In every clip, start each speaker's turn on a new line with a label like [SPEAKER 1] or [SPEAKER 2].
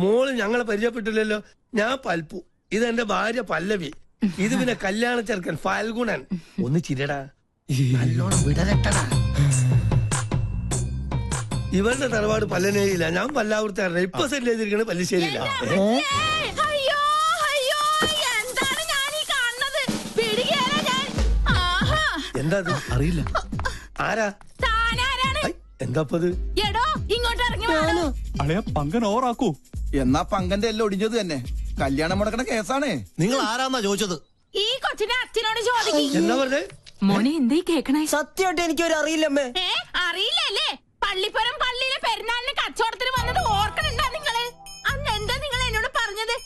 [SPEAKER 1] മോള് ഞങ്ങളെ പരിചയപ്പെട്ടില്ലല്ലോ. ഞാൻ പൽപ്പു, ഇതെന്റെ ഭാര്യ പല്ലവി, ഇത് പിന്നെ കല്യാണ ചെറുക്കൻ ഫാൽഗുണൻ. ഒന്ന് ചിരടാ, നല്ലോണം വിടരട്ടടാ. ഇവരുടെ തറവാട് പല്ലനേരിയില്ല, ഞാൻ പല്ലാവൂർത്താറില്ല. ഇപ്പൊ സെറ്റിൽ ചെയ്തിരിക്കണ പല്ലിശ്ശേരിയില്ല. എന്താ അറിയില്ല. ആരാ? എന്താപ്പത്?
[SPEAKER 2] പങ്കൻ ഓറാക്കൂ.
[SPEAKER 3] എന്നാ പങ്കന്റെ എല്ലാം ഒടിഞ്ഞത് തന്നെ. കല്യാണം മുടക്കണ കേസാണ്.
[SPEAKER 4] നിങ്ങൾ ആരാന്നാ ചോദിച്ചത്?
[SPEAKER 5] ഈ കൊച്ചിനെ അച്ഛനോട് ചോദിക്കും.
[SPEAKER 1] എന്താ പറഞ്ഞേ?
[SPEAKER 5] മോനെ എന്തേ കേക്കണേ?
[SPEAKER 6] സത്യമായിട്ട് എനിക്കൊരു അറിയില്ലമ്മേ.
[SPEAKER 5] അറിയില്ലല്ലേ? പള്ളിപ്പുറം പള്ളിയിലെ പെരുന്നാളിന് കച്ചവടത്തിന് വന്നത് ഓർക്കണുണ്ടാ നിങ്ങള്? അന്ന് എന്താ നിങ്ങൾ എന്നോട് പറഞ്ഞത്?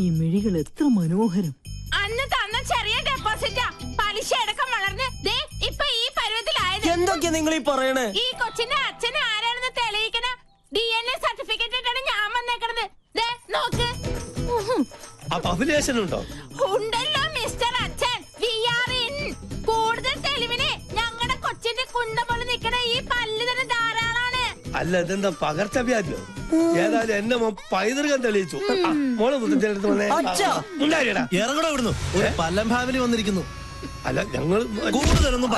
[SPEAKER 6] ഈ മിഴികൾ എത്ര മനോഹരം.
[SPEAKER 5] അന്ന് തന്ന ചെറിയ ഡെപ്പോസിറ്റാ പലിശ അടക്കം വളർന്ന് ദേ ഇപ്പൊ ഈ പരുവത്തിലായത്.
[SPEAKER 6] എന്തൊക്കെയാ നിങ്ങൾ ഈ പറയണേ?
[SPEAKER 5] ഈ കൊച്ചിന്റെ അച്ഛന് ആരാണെന്ന് തെളിയിക്കണ DNA സർട്ടിഫിക്കറ്റ് ഇട്ടാണ് ഞാൻ വന്നേക്കണത്. ദേ നോക്ക്.
[SPEAKER 1] അഭിലേഷനുണ്ടോ?
[SPEAKER 5] ഉണ്ടല്ലോ മിസ്റ്റർ അച്ഛൻ. We are in. കൂടുതൽ തെളിവിന് ഞങ്ങളുടെ കൊച്ചിന്റെ കുണ്ട പോലെ നിക്കണ ഈ പല്ല് തന്നെ ധാരാളാണ്.
[SPEAKER 1] അല്ല, ഇതെന്താ പകർച്ചവ്യാധിയോ? ഏതായാലും എന്നെ പൈതൃകം തെളിയിച്ചു. മോളെ മുത്തച്ഛനടുത്ത്
[SPEAKER 4] ഇറങ്ങടോ ഇവിടുന്നു. ഒരു പല്ലം ഫാമിലി വന്നിരിക്കുന്നു.
[SPEAKER 1] അല്ല, ഞങ്ങൾ
[SPEAKER 4] കൂടുതലൊന്നും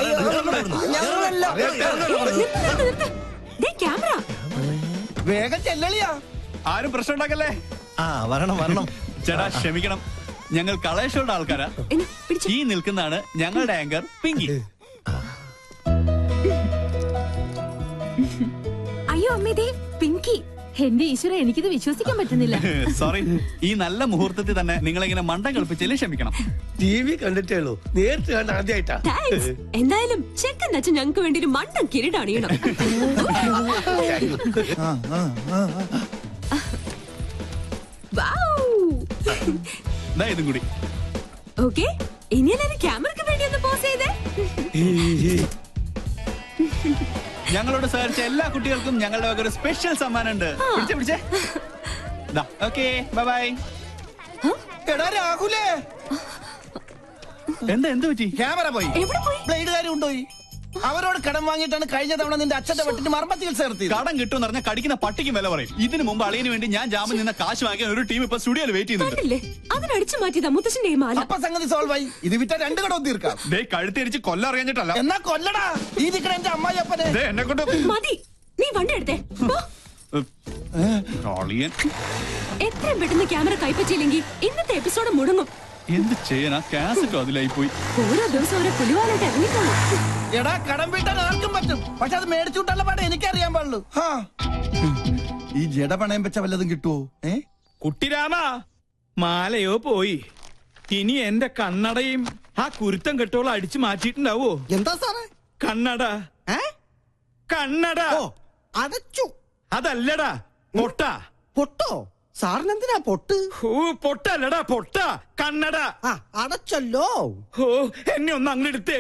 [SPEAKER 3] വേഗം ചെല്ലളിയാ.
[SPEAKER 2] ആരും പ്രശ്നം ഉണ്ടാക്കല്ലേ.
[SPEAKER 4] വരണം വരണം.
[SPEAKER 2] ചേട്ടാ ക്ഷമിക്കണം, ഞങ്ങൾ കളേഷോയുടെ ആൾക്കാരാ. ഈ നിൽക്കുന്നതാണ് ഞങ്ങളുടെ ആങ്കർ പിങ്കി.
[SPEAKER 5] അയ്യോ അമ്മേ, പിങ്കി. എന്റെ ഈശ്വര, എനിക്കിത് വിശ്വസിക്കാൻ പറ്റുന്നില്ല.
[SPEAKER 2] സോറി, ഈ നല്ല മുഹൂർത്തത്തിൽ തന്നെ നിങ്ങളിങ്ങനെ മണ്ടം കളിപ്പിച്ചതിൽ ക്ഷമിക്കണം.
[SPEAKER 1] TV കണ്ടിട്ടേ ഉള്ളൂ, നേരിട്ട് കണ്ട ആദ്യമായിട്ടാ.
[SPEAKER 5] എന്തായാലും ചെക്കൻ അച്ഛൻ ഞങ്ങൾക്ക് വേണ്ടി ഒരു മണ്ടൻ കിരീടണിയണം.
[SPEAKER 2] ഇതും കൂടി.
[SPEAKER 5] ഓക്കെ, ഇനി എല്ലാരും ക്യാമറക്ക് വേണ്ടി ഒന്ന് പോസ് ചെയ്തേ.
[SPEAKER 2] ഞങ്ങളോട് സഹകരിച്ച എല്ലാ കുട്ടികൾക്കും ഞങ്ങളുടെ ഒരു സ്പെഷ്യൽ സമ്മാനം ഉണ്ട്. പിടിച്ചേ. Okay, bye bye.
[SPEAKER 3] എടാ രാഹുലേ,
[SPEAKER 2] എന്ത് പറ്റി?
[SPEAKER 3] ക്യാമറ പോയി. ബ്ലേഡുകാരും ഉണ്ടോയി. അവരോട് കടം വാങ്ങിയിട്ടാണ് കഴിഞ്ഞ തവണ നിന്റെ അച്ഛന്റെ വെട്ടിന് മർമ്മ ചികിത്സ നടത്തിയത്.
[SPEAKER 2] കടം കിട്ടുമെന്ന് പറഞ്ഞാൽ കടിക്കുന്ന പട്ടിക്ക് വില പറയും. ഇതിനു മുമ്പ് അളിയന് വേണ്ടി ഞാൻ ജാമ്യം നിന്ന കാശ് വാങ്ങിയ ഒരു ടീം ഇപ്പൊ സ്റ്റുഡിയോയിൽ വെയിറ്റ് ചെയ്യുന്നുണ്ട്.
[SPEAKER 5] അതിനടിച്ചു മാറ്റിയതാ മുത്തശ്ശന്റെ മാല.
[SPEAKER 3] അപ്പൊ സംഗതി സോൾവ് ആയി. ഇത് വിറ്റ 2 കടവും തീർക്കാം.
[SPEAKER 2] കഴുത്തിരിച്ച് കൊല്ലം അറിയാഞ്ഞിട്ടല്ല.
[SPEAKER 3] എന്നാ കൊല്ലടാ. ഈ നിൽക്കണ എന്റെ അമ്മായിയപ്പനെ
[SPEAKER 2] എന്നെ കൊണ്ട്
[SPEAKER 5] മതി. നീ വണ്ടി എടുത്തേ. എത്രയും പെട്ടെന്ന് ക്യാമറ കൈപ്പറ്റിയില്ലെങ്കിൽ ഇന്നത്തെ എപ്പിസോഡ് മുടങ്ങും.
[SPEAKER 2] എന്ത് ചെയ്യാനാ? കാസറ്റോ അതിലായി പോയി.
[SPEAKER 5] ഓരോ ദിവസം ഓരോ പുലിവാലായിട്ട് ഇറങ്ങിക്കോളൂ.
[SPEAKER 3] എടാ, കടം വീട്ടാൻ ആർക്കും പറ്റും, പക്ഷെ അത് മേടിച്ചുവിട്ടുള്ള പാടെ എനിക്കറിയാൻ പാടുള്ളൂ. ഈ ജട പണയം വെച്ച വല്ലതും കിട്ടുവോ?
[SPEAKER 7] കുട്ടിരാമ, മാലയോ പോയി. ഇനി എന്റെ കണ്ണടയും ആ കുരുത്തം കെട്ടോളം അടിച്ചു മാറ്റിയിട്ടുണ്ടാവോ?
[SPEAKER 4] എന്താ സാറേ?
[SPEAKER 7] കണ്ണട. കണ്ണട
[SPEAKER 4] അടച്ചു.
[SPEAKER 7] അതല്ലടാ, പൊട്ട.
[SPEAKER 4] പൊട്ടോ? സാറിനെന്തിനാ പൊട്ട്?
[SPEAKER 7] പൊട്ടല്ലടാ, പൊട്ട. കണ്ണട
[SPEAKER 4] അടച്ചല്ലോ.
[SPEAKER 7] എന്നെ ഒന്ന് അങ്ങെടുത്തേ.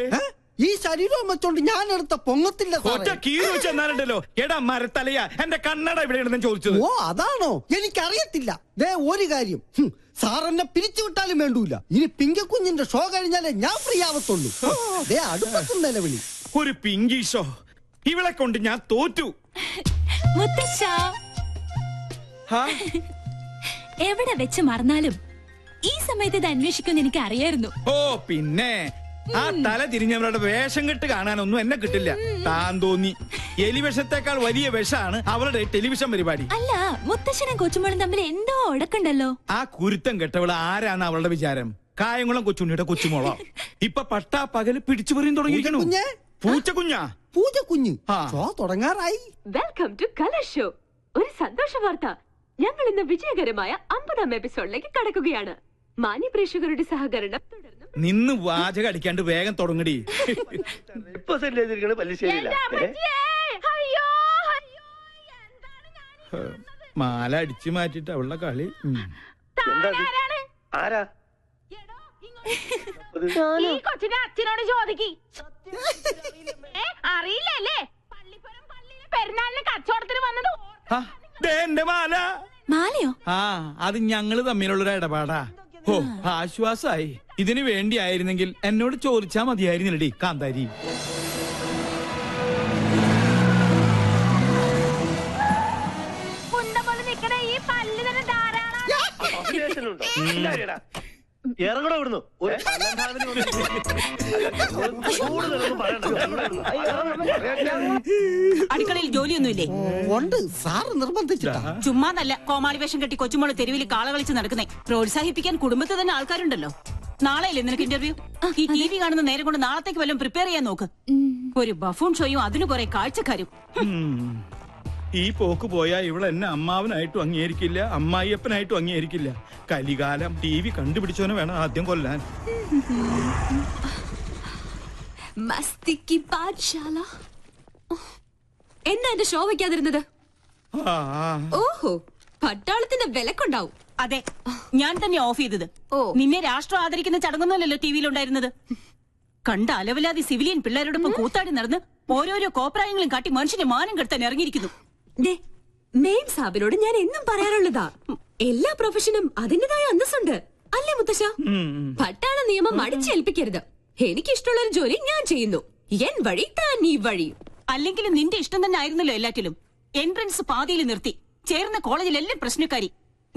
[SPEAKER 4] ഈ ശരീരം വെച്ചോണ്ട് ഞാൻ എടുത്ത പൊങ്ങത്തില്ല.
[SPEAKER 7] ഒറ്റ കീറി വെച്ചെന്നാലുണ്ടല്ലോ. എടാ മരത്തലയാ, എന്റെ കണ്ണട ഇവിടെയാണെന്ന് ചോദിച്ചത്.
[SPEAKER 4] ഓ അതാണോ? എനിക്കറിയത്തില്ല. ഒരു കാര്യം, സാർ എന്നെ പിരിച്ചുവിട്ടാലും വേണ്ടൂല. ഇനി പിങ്കക്കുഞ്ഞിന്റെ ഷോ കഴിഞ്ഞാലേ ഞാൻ ഫ്രീ ആവത്തുള്ളൂ. അടുപ്പത്തും നിലവിളി.
[SPEAKER 7] ഒരു പിങ്കി ഷോ? ഇവളെ കൊണ്ട് ഞാൻ തോറ്റു.
[SPEAKER 5] എവിടെ വെച്ച് മറന്നാലും ഈ സമയത്ത് ഇത് അന്വേഷിക്കുമെന്ന് എനിക്ക് അറിയായിരുന്നു.
[SPEAKER 7] ഓ പിന്നെ, ആ തല തിരിഞ്ഞവരുടെ വേഷം കെട്ട് കാണാനൊന്നും എന്നെ കിട്ടില്ല. താൻ തോന്നി. എലിവിഷത്തേക്കാൾ വലിയ വിഷമാണ് അവളുടെ ടെലിവിഷൻ പരിപാടി.
[SPEAKER 5] അല്ല, മുത്തശ്ശനും കൊച്ചുമോളും തമ്മിൽ എന്തോ ഉടക്കുണ്ടല്ലോ.
[SPEAKER 7] ആ കുരുത്തം കെട്ടവള് ആരാണ് അവളുടെ വിചാരം? കായംകുളം കൊച്ചുണ്ണിയുടെ കൊച്ചുമോളോ? ഇപ്പൊ പട്ടാ പകല് പിടിച്ചു പറയും തുടങ്ങിയിരിക്കണു. പൂച്ചക്കുഞ്ഞാ?
[SPEAKER 4] പൂച്ചക്കുഞ്ഞ് ഷോ തുടങ്ങാറായി.
[SPEAKER 5] Welcome to colour show. ഒരു സന്തോഷ വാർത്ത. ഞങ്ങൾ ഇന്ന് വിജയകരമായ 50ാം എപ്പിസോഡിലേക്ക് കടക്കുകയാണ്. മാന്യ പ്രേക്ഷകരുടെ സഹകരണം തുടർന്നും.
[SPEAKER 7] നിന്ന് വാചകം അടിക്കാണ്ട് വേഗം തുടങ്ങടി.
[SPEAKER 1] ഇപ്പൊ സെറ്റിൽ ചെയ്തിരിക്കണ പല്ലിശ്ശേരിയില്ല.
[SPEAKER 7] മാല അടിച്ചു മാറ്റിട്ട് അവളുടെ കളി.
[SPEAKER 1] ആരാ?
[SPEAKER 5] ഈ കൊച്ചിനെ അച്ഛനോട് ചോദിക്കി. അറിയില്ലല്ലേ? പള്ളിപ്പുറം പള്ളിയിലെ പെരുന്നാളിന് കച്ചവടത്തിന് വന്നത്.
[SPEAKER 7] എന്റെ മാല.
[SPEAKER 5] മാലയോ?
[SPEAKER 7] അത് ഞങ്ങള് തമ്മിലുള്ളൊരു ഇടപാടാ. ഓ, ആശ്വാസായി. ഇതിനു വേണ്ടിയായിരുന്നെങ്കിൽ എന്നോട് ചോദിച്ചാ മതിയായിരുന്നില്ലടി കാന്താരി.
[SPEAKER 5] പോലെ നിക്കണ ഈ പല്ല് തന്നെ ധാരാളം.
[SPEAKER 1] അഭിനയത്തിനുണ്ടോ? ഇല്ലാരിടാ. ഇറങ്ങടോ ഇവിടുന്ന്. ഒരു പല്ലന്താവിന് കൂടുതലൊന്നും പറയണ്ട. ഇറങ്ങടോ ഇവിടുന്ന്.
[SPEAKER 8] അടുക്കളയിൽ ജോലിയൊന്നുമില്ലേ?
[SPEAKER 4] ഉണ്ട്, സാറ് നിർബന്ധിച്ചിട്ടാ.
[SPEAKER 8] ചുമ്മാതല്ല കോമാളി വേഷം കെട്ടി കൊച്ചുമോള് തെരുവിൽ കാള കളിച്ച് നടക്കുന്നേ. പ്രോത്സാഹിപ്പിക്കാൻ കുടുംബത്തിൽ തന്നെ ആൾക്കാരുണ്ടല്ലോ. നാളെയല്ലേ നിനക്ക് ഇന്റർവ്യൂ? ഈ ടി വി കാണുന്ന നേരം കൊണ്ട് നാളത്തേക്ക് വല്ലതും പ്രിപ്പയർ ചെയ്യാൻ നോക്ക്. ഒരു ബഫൂൺ ഷോയും അതിന് കുറെ കാഴ്ചക്കാരും.
[SPEAKER 7] ഈ പോക്ക് പോയാ ഇവിടെ എന്നെ അമ്മാവനായിട്ടും അംഗീകരിക്കില്ല, അമ്മായിയപ്പനായിട്ടും അംഗീകരിക്കില്ല. കലികാലം. ടി വി കണ്ടുപിടിച്ചോനെ വേണം ആദ്യം കൊല്ലാൻ.
[SPEAKER 5] മസ്തിക്ക് പാഠശാല. എന്നാ എന്റെ ഷോ വെക്കാതിരുന്നത്? ഓഹോ, പട്ടാളത്തിന്റെ വിലക്കുണ്ടാവും.
[SPEAKER 8] അതെ, ഞാൻ തന്നെ ഓഫ് ചെയ്തത്.
[SPEAKER 5] ഓ.
[SPEAKER 8] നിന്നെ രാഷ്ട്രം ആദരിക്കുന്ന ചടങ്ങൊന്നുമല്ലല്ലോ ടി വിയിലുണ്ടായിരുന്നത്. കണ്ട അലവിലാതി സിവിലിയൻ പിള്ളേരോടൊപ്പം കൂത്താടി നടന്ന് ഓരോരോ കോപ്രായങ്ങളും കാട്ടി മനുഷ്യനെ മാനം കെടുത്താൻ ഇറങ്ങിയിരിക്കുന്നു.
[SPEAKER 5] മെയിൻ സാബിനോട് ഞാൻ എന്നും പറയാറുള്ളതാ, എല്ലാ പ്രൊഫഷനും അതിന്റേതായ അന്തസ്സുണ്ട്. അല്ലേ മുത്തശ്ശ? പട്ടാള നിയമം അടിച്ചേൽപ്പിക്കരുത്. എനിക്കിഷ്ടമുള്ള ഒരു ജോലി ഞാൻ ചെയ്യുന്നു. എൻ വഴി താൻ ഈ വഴി.
[SPEAKER 8] അല്ലെങ്കിൽ നിന്റെ ഇഷ്ടം തന്നെ ആയിരുന്നല്ലോ എല്ലാറ്റിലും. എൻട്രൻസ് പാതിയിൽ നിർത്തി ചേർന്ന കോളേജിലെല്ലാം പ്രശ്നക്കാരി.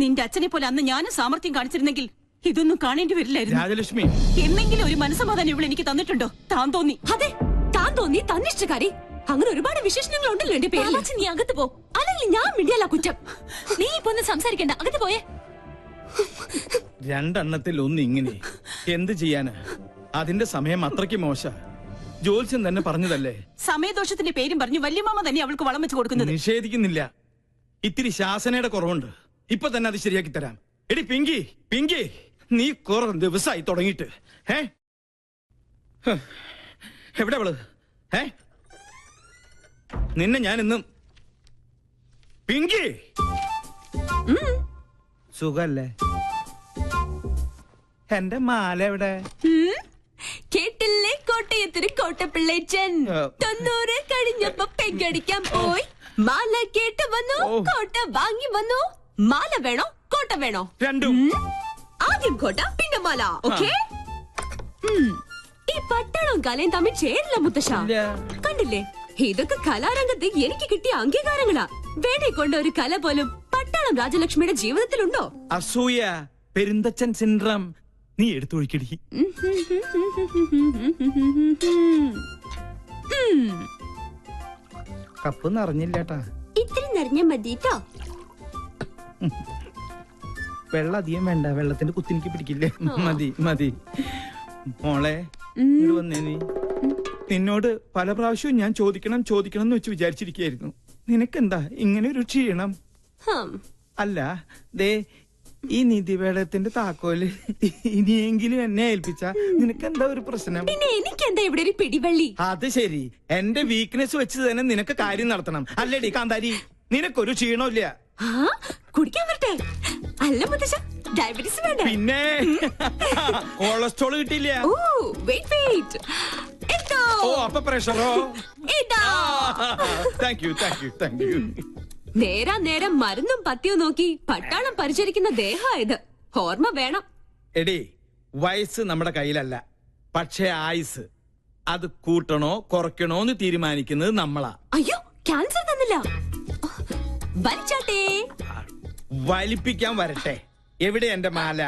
[SPEAKER 8] നിന്റെ അച്ഛനെ പോലെ അന്ന് ഞാനും സാമർത്ഥ്യം കാണിച്ചിരുന്നെങ്കിൽ ഇതൊന്നും കാണേണ്ടി വരില്ലായിരുന്നു.
[SPEAKER 7] രാജലക്ഷ്മി,
[SPEAKER 8] എന്നെങ്കിലും ഒരു മനസ്സമാധാനം ഇവിടെ എനിക്ക് തന്നിട്ടുണ്ടോ? താൻ തോന്നി.
[SPEAKER 5] അതെ, താൻ തോന്നി, തന്നിഷ്ടക്കാരി. അങ്ങനെ ഒരുപാട് വിശേഷണങ്ങൾ ഉണ്ടല്ലോ എന്റെ പേരിൽ. നീ അകത്ത് പോ, അല്ലെങ്കിൽ ഞാൻ മിണ്ടിയല്ല കുറ്റം. നീ ഇപ്പൊ ഒന്ന് സംസാരിക്കണ്ട, അകത്ത് പോയേ.
[SPEAKER 7] രണ്ടെണ്ണത്തിൽ ഒന്ന് ഇങ്ങനെ എന്ത് ചെയ്യാന്? അതിന്റെ സമയം അത്രയ്ക്ക് മോശ. ജോത്സ്യം തന്നെ പറഞ്ഞതല്ലേ.
[SPEAKER 8] സമയദോഷത്തിന്റെ പേരും പറഞ്ഞു വല്യമാമ തന്നെ അവൾക്ക് വളം വെച്ച് കൊടുക്കുന്നത്.
[SPEAKER 7] നിഷേധിക്കുന്നില്ല. ഇത്തിരി ശാസനയുടെ കുറവുണ്ട്. ഇപ്പൊ തന്നെ അത് ശരിയാക്കി തരാം. എടി പിങ്കി, പിങ്കി, നീ കുറെ ദിവസമായി തുടങ്ങിയിട്ട്. എവിടെ അവള്? നിന്നെ ഞാൻ ഇന്നും. പിങ്കി, സുഖല്ലേ? എന്റെ മാല എവിടെ?
[SPEAKER 5] കേട്ടില്ലേ കോട്ടയത്തിന് കോട്ടപ്പിള്ളേച്ചൻ 90 കഴിഞ്ഞപ്പോ പെങ്കടിക്കാൻ പോയി. മാല കേട്ട് വന്നു, കോട്ട വാങ്ങി വന്നു. മാല വേണോ കോട്ട വേണോ?
[SPEAKER 7] രണ്ടും.
[SPEAKER 5] ആദ്യം കോട്ട പിന്നെ മാല. ഓക്കേ. ഈ പട്ടാളവും കലയും തമ്മിൽ ചേരില്ല മുത്തശ്ശ. കണ്ടില്ലേ, ഇതൊക്കെ കലാരംഗത്ത് എനിക്ക് കിട്ടിയ അംഗീകാരങ്ങളാ. വേണേ കൊണ്ട് ഒരു കല പോലും പട്ടാളം രാജലക്ഷ്മിയുടെ ജീവിതത്തിലുണ്ടോ?
[SPEAKER 7] അസൂയ, പെരുന്തച്ചൻ സിൻഡ്രം. നീ എടുത്തൊഴിക്കടി. കപ്പ് നിറഞ്ഞില്ലേട്ടാ.
[SPEAKER 5] ഇത്തിരി നിറഞ്ഞ മതിട്ടോ.
[SPEAKER 7] വെള്ളം അധികം വേണ്ട, വെള്ളത്തിന്റെ കുത്തിനിക്ക് പിടിക്കില്ലേ. മതി മതി. മോളെ ഇങ്ങോട്ട് വന്നേ. നീ നിന്നോട് പല പ്രാവശ്യവും ഞാൻ ചോദിക്കണം ചോദിക്കണം എന്ന് വെച്ച് വിചാരിച്ചിരിക്കുകയായിരുന്നു. നിനക്കെന്താ ഇങ്ങനെ ഒരു ക്ഷീണം? അല്ല, ദേ ഈ നിധിവേളത്തിന്റെ താക്കോല് ഇനിയെങ്കിലും എന്നെ ഏൽപ്പിച്ച നിനക്കെന്താ ഒരു പ്രശ്നം?
[SPEAKER 5] പിന്നെ എനിക്കെന്താ ഇവിടെ ഒരു പിടിവള്ളി?
[SPEAKER 7] അത് ശരി, എന്റെ വീക്ക്നെസ് വെച്ച് തന്നെ നിനക്ക് കാര്യം നടത്തണം അല്ലേടി കാന്താരി? നിനക്കൊരു ക്ഷീണമില്ല.
[SPEAKER 5] കുടിക്കാൻ വരട്ടെ? അല്ല മുത്തശ്ശ, ഡയബറ്റീസ് വേണ്ട.
[SPEAKER 7] പിന്നെ കൊളസ്ട്രോൾ കിട്ടിയില്ല.
[SPEAKER 5] ഓ വെയിറ്റ് വെയിറ്റ്.
[SPEAKER 7] ഓ അപ്പൊ പ്രഷറോ? Thank you.
[SPEAKER 5] നേരം മരുന്നും പത്തിയോ നോക്കി പട്ടാളം പരിചരിക്കുന്ന ദേഹമായത്. ഓർമ്മ വേണം.
[SPEAKER 7] എടി, വയസ്സ് നമ്മുടെ കയ്യിലല്ല, പക്ഷേ ആയുസ് അത് കൂട്ടണോ കുറയ്ക്കണോ എന്ന് തീരുമാനിക്കുന്നത് നമ്മളാ.
[SPEAKER 5] അയ്യോ, ക്യാൻസർ തന്നില്ല. വലിച്ചാട്ടേ.
[SPEAKER 7] വലിപ്പിക്കാൻ വരട്ടെ. എവിടെ എന്റെ മാല?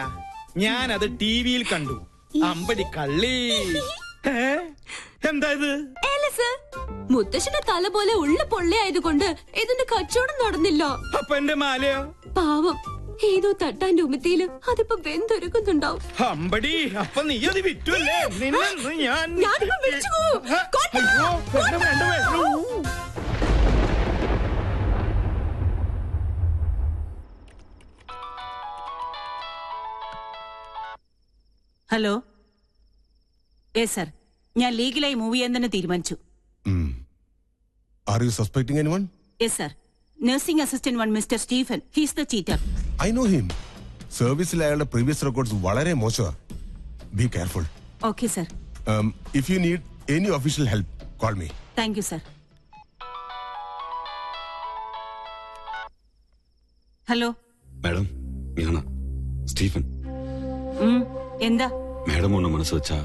[SPEAKER 7] ഞാൻ അത് ടിവിയിൽ കണ്ടു. അമ്പടി കള്ളി. എന്താ ഇത്?
[SPEAKER 5] മുത്തശ്ശന്റെ തല പോലെ ഉള്ള പൊള്ളയായതുകൊണ്ട് ഇതിന്റെ കച്ചവടം നടന്നില്ല.
[SPEAKER 7] അപ്പൊ എന്റെ മാലയോ?
[SPEAKER 5] പാവം, ഏതോ തട്ടാന്റെ ഉമിത്തിയില് അതിപ്പോ വെന്തൊരുക്കുന്നുണ്ടാവും.
[SPEAKER 7] അമ്പടി, അപ്പൊ നീ അത് വിറ്റുവല്ലേ?
[SPEAKER 5] ഞാനിപ്പോ വിളിച്ചു പോവും.
[SPEAKER 8] ഹലോ. യെസ് സർ, ഞാൻ ലീഗലായി മൂവ് ചെയ്യാൻ തന്നെ തീരുമാനിച്ചു.
[SPEAKER 9] Are you suspecting anyone?
[SPEAKER 8] Yes, sir. Nursing assistant one, Mr. Stephen. He's the cheater.
[SPEAKER 9] I know him. സർവീസിൽ അയാളുടെ പ്രീവിയസ് റെക്കോർഡ്സ് വളരെ മോശമാണ്. Be careful.
[SPEAKER 8] Okay, sir.
[SPEAKER 9] If you need any official help, call me.
[SPEAKER 8] Thank you, sir. Hello
[SPEAKER 10] madam, ഞാനാ Stephen.
[SPEAKER 8] എന്താ
[SPEAKER 10] madam ஒண்ணு மனசு வச்சா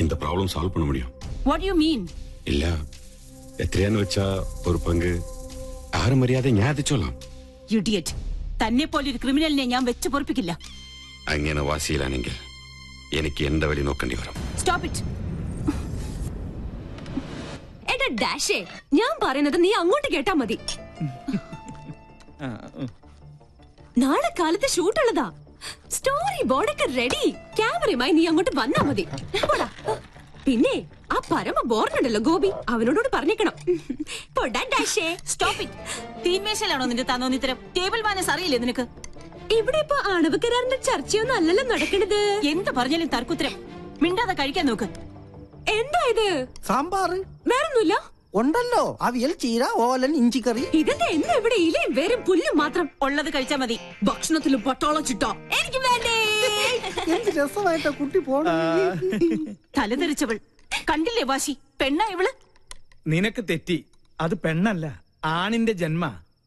[SPEAKER 10] இந்த ப்ராப்ளம் சால்வ் பண்ண முடியும்.
[SPEAKER 8] What do you mean?
[SPEAKER 10] இல்ல, എത്രയാന്ന് വെച്ചാ ഒരു പങ്ക് ആരും അറിയാതെ ഞാൻ അത് ചൊല്ലാം.
[SPEAKER 8] ഇഡിയറ്റ്. തന്നെ പോലെ ഒരു ക്രിമിനലിനെ ഞാൻ വെച്ച് പൊറപ്പിക്കില്ല.
[SPEAKER 10] അങ്ങനെ വാശിയിലാണെങ്കിൽ എനിക്ക് എന്റെ വഴി നോക്കേണ്ടി വരും.
[SPEAKER 8] Stop it.
[SPEAKER 5] എടാ ഡാഷേ, ഞാൻ പറയുന്നത് നീ അങ്ങോട്ട് കേട്ടാ മതി. നാളെ കാലത്ത് ഷൂട്ടുള്ളതാ. സ്റ്റോറി ബോർഡൊക്കെ റെഡി. ക്യാമറയുമായി നീ അങ്ങോട്ട് വന്നാ മതി. പോടാ. പിന്നെ ആ പരമ ബോർഡുണ്ടല്ലോ ഗോപി, അവനോട് പറഞ്ഞേക്കണം. പോടാ ഡാഷേ.
[SPEAKER 8] Stop it. തീന്മേശയിലാണോ നിന്റെ തന്നോന്നിത്തരം? ടേബിൾ മാനേഴ്സ് അറിയില്ലേ നിനക്ക്?
[SPEAKER 5] ഇവിടെ ഇപ്പൊ ആണവ കരാറിന്റെ ചർച്ചയൊന്നും അല്ലല്ലോ നടക്കണത്.
[SPEAKER 8] എന്ത് പറഞ്ഞാലും തർക്കുത്തരം. മിണ്ടാതെ കഴിക്കാൻ നോക്ക്.
[SPEAKER 5] എന്താ ഇത്?
[SPEAKER 4] സാമ്പാറ്
[SPEAKER 5] വേറൊന്നുമില്ല.
[SPEAKER 4] ഉണ്ടല്ലോ, അവിയൽ, ചീര, ഓലൻ, ഇഞ്ചിക്കറി.
[SPEAKER 5] ഇതെന്താ എന്നും ഇവിടെ ഇലയും വേരും പുല്ലും മാത്രം?
[SPEAKER 8] ഉള്ളത് കഴിച്ചാ മതി.
[SPEAKER 5] ഭക്ഷണത്തിലും പട്ടാളം ചിട്ട. എനിക്ക് വേണ്ടേ.
[SPEAKER 4] എന്ത് രസമായിട്ടാ കുട്ടി പോണ.
[SPEAKER 8] തലതെറിച്ചവൾ കണ്ടില്ലേ വാശി? പെണ്ണാ ഇവള്.
[SPEAKER 7] നിനക്ക് തെറ്റി. അത് പെണ്ണല്ല, ആണിന്റെ ജന്മ.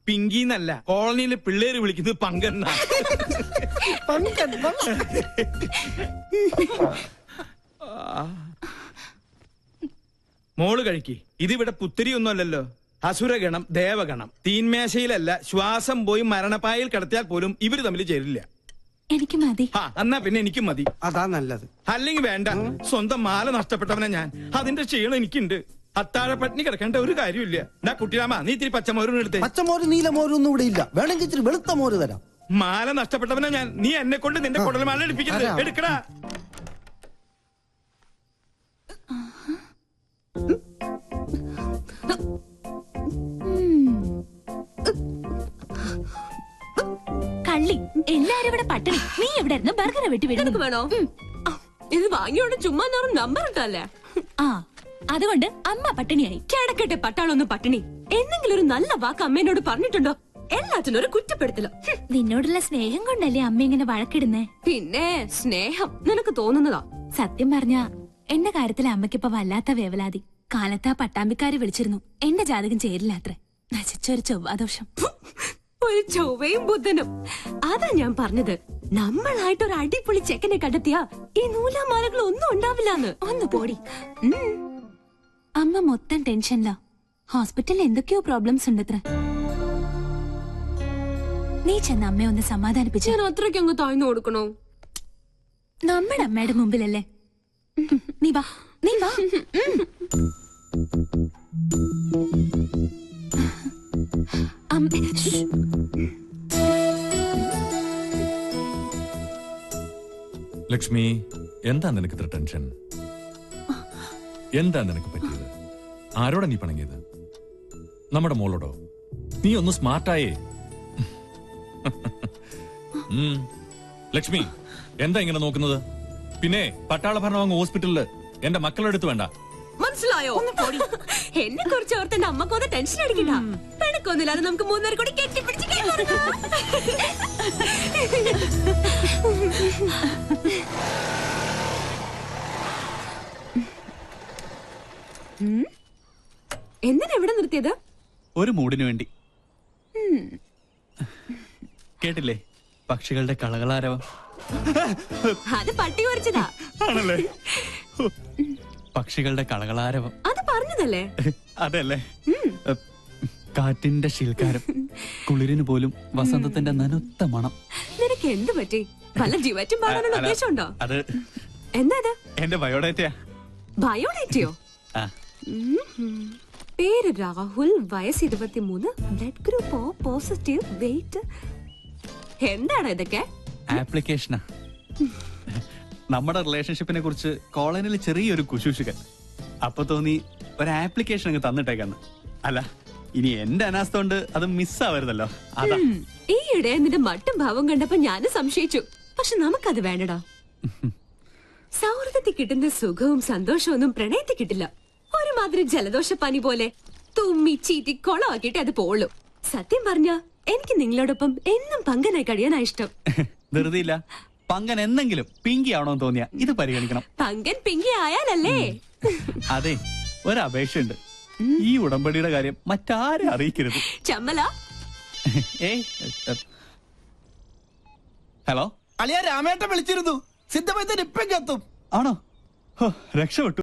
[SPEAKER 7] പിങ്കിന്നല്ല, കോളനിയിലെ പിള്ളേര് വിളിക്കുന്നത് പങ്കെണ്ണ. മോള് കഴിക്കി. ഇതിവിടെ പുത്തിരിയൊന്നും അല്ലല്ലോ. അസുരഗണം, ദേവഗണം. തീന്മേശയിലല്ല, ശ്വാസം പോയി മരണപ്പായിൽ കിടത്തിയാൽ പോലും ഇവര് തമ്മിൽ ചേരില്ല.
[SPEAKER 5] എനിക്ക് മതി.
[SPEAKER 7] എന്നാ പിന്നെ എനിക്കും മതി.
[SPEAKER 4] അതാ നല്ലത്.
[SPEAKER 7] അല്ലെങ്കിൽ വേണ്ട. സ്വന്തം മാല നഷ്ടപ്പെട്ടവനാ ഞാൻ. അതിന്റെ ക്ഷീണം എനിക്കുണ്ട്. അത്താഴ പട്ടിണി കിടക്കേണ്ട ഒരു കാര്യമില്ല. എന്നാ കുട്ടിരാമ, നീ ഇത്തിരി പച്ചമോരും എടുത്തേ.
[SPEAKER 4] പച്ചമോര് നീലമോരും ഒന്നും ഇവിടെ ഇല്ല. വേണമെങ്കിൽ ഇത്തിരി വെളുത്ത മോര് തരാം.
[SPEAKER 7] മാല നഷ്ടപ്പെട്ടവനാ ഞാൻ. നീ എന്നെ കൊണ്ട് നിന്റെ കുടൽ മാല എടുപ്പിക്കരുത്. എടുക്കടാ.
[SPEAKER 5] കള്ളി, എല്ലാരും ഇവിടെ പട്ടിണി. നീ എവിടെ ഇരുന്ന് ബർഗർ വെട്ടി വിടുന്നത് വേണോ? ഇത് വാങ്ങിയോണ്ട് ചുമ്മാ നമ്പർ ഇട്ടല്ലേ. ആ, അതുകൊണ്ട് അമ്മ പട്ടിണിയായി. കിടക്കട്ടെ പട്ടാളൊന്നും പട്ടിണി. എന്തെങ്കിലും ഒരു നല്ല വാക്ക് അമ്മേനോട് പറഞ്ഞിട്ടുണ്ടോ? എല്ലാത്തിനും ഒരു കുറ്റപ്പെടുത്തലോ.
[SPEAKER 11] നിന്നോടുള്ള സ്നേഹം കൊണ്ടല്ലേ അമ്മ ഇങ്ങനെ വഴക്കിടുന്നേ?
[SPEAKER 5] പിന്നെ സ്നേഹം നിനക്ക് തോന്നുന്നതാ.
[SPEAKER 11] സത്യം പറഞ്ഞ എന്റെ കാര്യത്തിൽ അമ്മയ്ക്കിപ്പോ വല്ലാത്ത വേവലാതി. കാലത്താ പട്ടാമ്പിക്കാര് വിളിച്ചിരുന്നു. എന്റെ ജാതകം ചേരില്ല അത്രേ. നശിച്ചൊരു ചൊവ്വാദോഷം.
[SPEAKER 5] ഒരു ചൊവ്വയും ബുധനും. അതാ ഞാൻ പറഞ്ഞത്, നമ്മളായിട്ടൊരു അടിപൊളി ചെക്കനെ കണ്ടെത്തിയാ ഈ നൂലാമാലകൾ ഒന്നും ഉണ്ടാവില്ലാന്ന്.
[SPEAKER 11] ഒന്ന് പോടി. അമ്മ മൊത്തം ടെൻഷനിലാ. ഹോസ്പിറ്റലിൽ എന്തൊക്കെയോ പ്രോബ്ലംസ് ഉണ്ടത്ര. നീ ചെന്ന് അമ്മയെ ഒന്ന് സമാധാനിപ്പിച്ചു.
[SPEAKER 5] ഞാൻ അത്രയ്ക്ക് അങ്ങ് താഴ്ന്നു കൊടുക്കണോ?
[SPEAKER 11] നമ്മുടെ അമ്മയുടെ മുമ്പിലല്ലേ. നീ വാ, നീ വാ.
[SPEAKER 12] ലക്ഷ്മി, എന്താ നിനക്ക് ഇത്ര ടെൻഷൻ? എന്താ നിനക്ക് പറ്റിയത്? ആരോടാ നീ പണങ്ങിയത്? നമ്മുടെ മോളോടോ? നീ ഒന്ന് സ്മാർട്ടായേ. ലക്ഷ്മി, എന്താ ഇങ്ങനെ നോക്കുന്നത്? പിന്നെ പട്ടാള ഭരണം അങ്ങ് ഹോസ്പിറ്റലില് എന്റെ മക്കളുടെ അടുത്ത് വേണ്ട.
[SPEAKER 5] മനസ്സിലായോ? എന്നെ കുറിച്ച് ഓർത്ത് എന്റെ അമ്മക്കൊന്ന് ടെൻഷൻ അടിക്കണ്ട. പെണക്കൊന്നുമില്ലാതെ നമുക്ക് മൂന്നേരം കൂടി കെട്ടിപ്പിടിച്ച് എന്തിനാ എവിടെ നിർത്തിയത്?
[SPEAKER 2] ഒരു മൂടിനു വേണ്ടി. കേട്ടില്ലേ പക്ഷികളുടെ കളകളാരവം?
[SPEAKER 5] അത് പട്ടി കുറച്ചതാ.
[SPEAKER 2] ആണല്ലേ? പക്ഷികളുടെ കളകളാരവം
[SPEAKER 5] അത് പറഞ്ഞതല്ലേ?
[SPEAKER 2] അതല്ലേ? കാറ്റിന്റെ ശീൽക്കാരം, കുളിരിന് പോലും വസന്തത്തിന്റെ നനുത്ത മണം.
[SPEAKER 5] നിനക്ക് എന്ത് പറ്റി? വല്ല ജീവറ്റും പാടാനുള്ള ഉദ്ദേശമുണ്ടോ?
[SPEAKER 2] അത്
[SPEAKER 5] എന്താ അത്?
[SPEAKER 2] എന്റെ ബയോഡേറ്റയാ.
[SPEAKER 5] ബയോഡേറ്റയോ? പേര് രാഹുൽ, വയസ്സ് 23, blood group O positive, weight. എന്താണ് ഇതൊക്കെ?
[SPEAKER 2] ആപ്ലിക്കേഷനാ. നമ്മുടെ റിലേഷൻഷിപ്പിനെ കുറിച്ച് കോളനിയിൽ ചെറിയൊരു കുശൂഷുകൻ. അപ്പൊ തോന്നി ഒരു ആപ്ലിക്കേഷൻ അങ്ങ് തന്നിട്ടേക്കാന്ന്. അല്ല, ഇനി എന്റെ അനാസ്ഥ കൊണ്ട് അത് മിസ്സാവരുതല്ലോ. അതാ.
[SPEAKER 5] ഈയിടെ നിന്റെ മട്ടും ഭാവം കണ്ടപ്പോ ഞാനും സംശയിച്ചു. പക്ഷെ നമുക്കത് വേണ്ടടാ. സൗഹൃദത്തിൽ കിട്ടുന്ന സുഖവും സന്തോഷവും ഒന്നും പ്രണയത്തിൽ കിട്ടില്ല. ഒരുമാതിരി ജലദോഷ പനി പോലെ തുമ്മി ചീറ്റി കൊളമാക്കിയിട്ട് അത് പോളൂ. സത്യം പറഞ്ഞ എനിക്ക് നിങ്ങളോടൊപ്പം എന്നും പങ്കനായി കഴിയാനാ ഇഷ്ടം.
[SPEAKER 2] ധൃതിയില്ല. പങ്കൻ എന്തെങ്കിലും പിങ്കി ആവണമെന്ന് തോന്നിയാ ഇത് പരിഗണിക്കണം.
[SPEAKER 5] പങ്കൻ പിങ്കി ആയാലല്ലേ?
[SPEAKER 2] അതെ, ഒരപേക്ഷയുണ്ട്. ഈ ഉടമ്പടിയുടെ കാര്യം മറ്റാരെ അറിയിക്കരുത്.
[SPEAKER 5] ചമ്മല.
[SPEAKER 2] ഹലോ,
[SPEAKER 3] അളിയ രാമേട്ടൻ വിളിച്ചിരുന്നു. സിദ്ധമൈത്തൻ ഇപ്പം കത്തും.
[SPEAKER 2] ആണോ? രക്ഷപ്പെട്ടു.